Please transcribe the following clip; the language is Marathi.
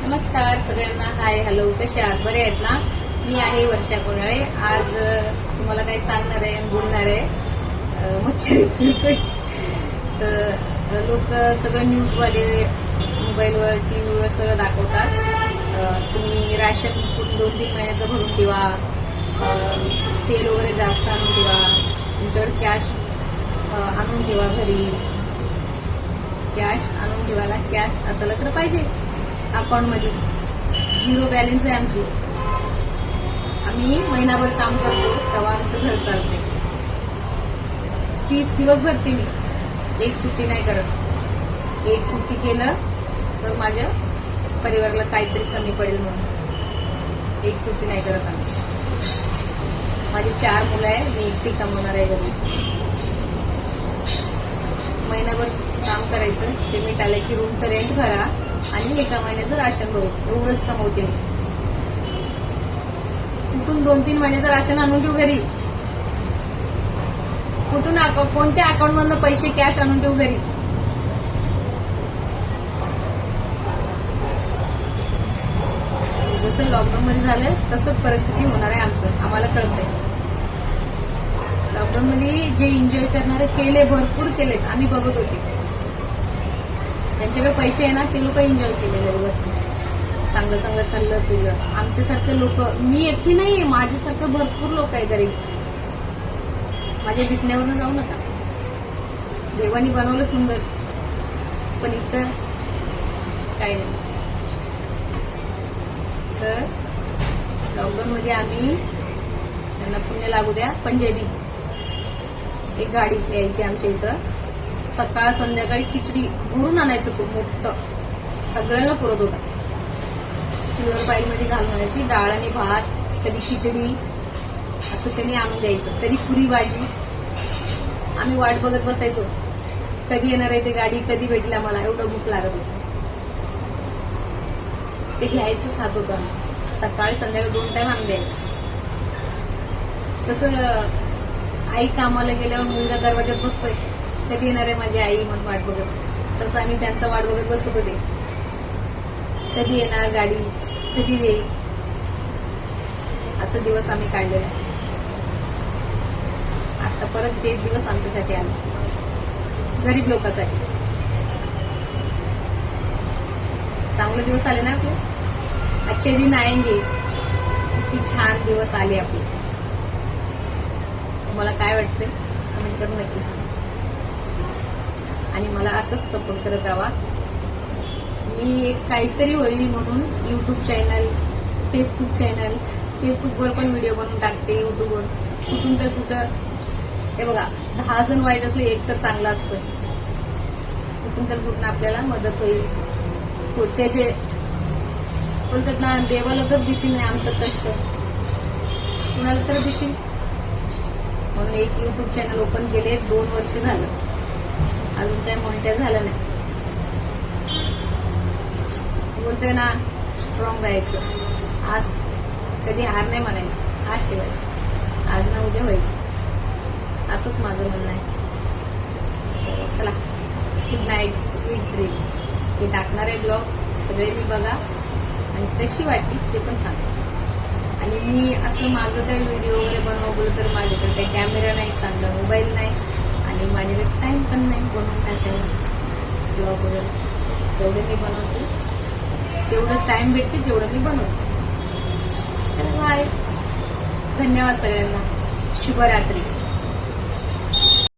नमस्कार सगळ्यांना. हाय हॅलो, कसे आहात? बरे आहेत ना? मी आहे वर्षा कोणाळे. आज तुम्हाला काही सांगणार आहे आणि बोलणार आहे. मच्छर फिरतोय तर लोक सगळं न्यूजवाले मोबाईलवर टीव्हीवर सगळं दाखवतात. तुम्ही राशन 2-3 महिन्याचं भरून ठेवा, तेल वगैरे जास्त आणून ठेवा, तुमच्याकडे कॅश आणून ठेवा, घरी कॅश आणून ठेवायला. कॅश असायला तर पाहिजे अकाउंटमध्ये. 0 बॅलन्स आहे आमची. आम्ही महिनाभर काम करतो तेव्हा आमचं घर चालते. 30 दिवस भरते मी, एक सुट्टी नाही करत. एक सुट्टी केलं तर माझ्या परिवाराला काहीतरी कमी पडेल म्हणून एक सुट्टी नाही करत आम्ही. माझी 4 मुलं आहे, मी एकटी कमवणार आहे घरी. महिनाभर काम करायचं, पेमेंट आलं की रूमचं रेंट भरा आणि एका महिन्याचं राशन भरू. एवढंच कमवते मी. कुठून 2-3 महिन्याचं राशन आणून ठेवू घरी? कुठून कोणत्या अकाउंट मधनं पैसे कॅश आणून ठेवू घरी? जसं लॉकडाऊन मध्ये झालं तसंच परिस्थिती होणार आहे आमचं. आम्हाला कळतंय. लॉकडाऊन मध्ये जे एन्जॉय करणारे केले, भरपूर केलेत. आम्ही बघत होते. त्यांच्याकडे पैसे आहे ना, ते लोक एन्जॉय केले घरी बसून. चांगलं चांगलं खाल्लं पिलं. आमच्यासारखे लोक, मी एकटी नाहीये, माझ्यासारखं भरपूर लोक आहे गरीब. माझ्या दिसण्यावरून जाऊ नका. देवानी बनवलं सुंदर, पण इथं काही नाही. तर लॉकडाऊन मध्ये आम्ही, त्यांना पुण्य लागू द्या, पंजाबी एक गाडी यायची आमच्या इथं. सकाळ संध्याकाळी खिचडी भरून आणायचं. खूप मोठं, सगळ्यांना पुरत होता. सिल्वर पाईल मध्ये घालून आणायची. डाळ आणि भात, कधी खिचडी असं त्यांनी आणून द्यायचं. कधी पुरी भाजी. आम्ही वाट बघत बसायचो, कधी येणार आहे ते गाडी, कधी भेटली आम्हाला. एवढं भूक लागत होतं. ते घ्यायचं, खात होतं. सकाळी संध्याकाळी 2 टाइम आणून द्यायचं. तसं आई कामाला गेल्यावर मुलगा दरवाजात बसतोय, कधी येणार आहे माझी आई म्हणून वाट बघत. तसं आम्ही त्यांचा वाट बघत बसत होते. कधी येणार गाडी, कधी येईल, असं दिवस आम्ही काढलेला. आता परत ते दिवस आमच्यासाठी आले, गरीब लोकांसाठी. चांगले दिवस आले ना आपले. अच्छे दिन आएंगे. किती छान दिवस आले आपले. तुम्हाला काय वाटतंय कमेंट करून नक्की सांगा. आणि मला असंच सपोर्ट करत राहा. मी एक काहीतरी होईल म्हणून युट्यूब चॅनल, फेसबुक चॅनल, फेसबुकवर पण व्हिडिओ बनवून टाकते. युट्यूबवर कुठून तर कुठं. हे बघा, 10 जण वाईट असले, एक तर चांगला असतोय. कुठून तर कुठून आपल्याला मदत होईल. त्याचे बोलतात ना, देवाला तर दिसेल नाही आमचं कष्ट, कुणाला तर दिसेल. म्हणून एक युट्यूब चॅनल ओपन केले. 2 वर्ष झालं, अजून काही मॉनिटाईज झालं नाही. बोलतोय ना, स्ट्रॉंग राहायचं. आज कधी हार नाही म्हणायचं, आज ठेवायचं. आज ना उद्या होईल, असंच माझं म्हणणं आहे. चला, गुड नाईट, स्वीट ड्रीम. हे टाकणार आहे ब्लॉग, सगळ्यांनी बघा आणि कशी वाटली ते पण सांगा. आणि मी असं माझं काही व्हिडिओ वगैरे बनवलं तर माझ्याकडे काही कॅमेरा नाही, चांगला मोबाईल नाही आणि माझ्याकडे टाइम पण नाही बनवून टाकायला ब्लॉग वगैरे. जेवढे मी बनवते तेवढं टाइम भेटते, जेवढं मी बनवते. चला बाय, धन्यवाद सगळ्यांना. शुभरात्री.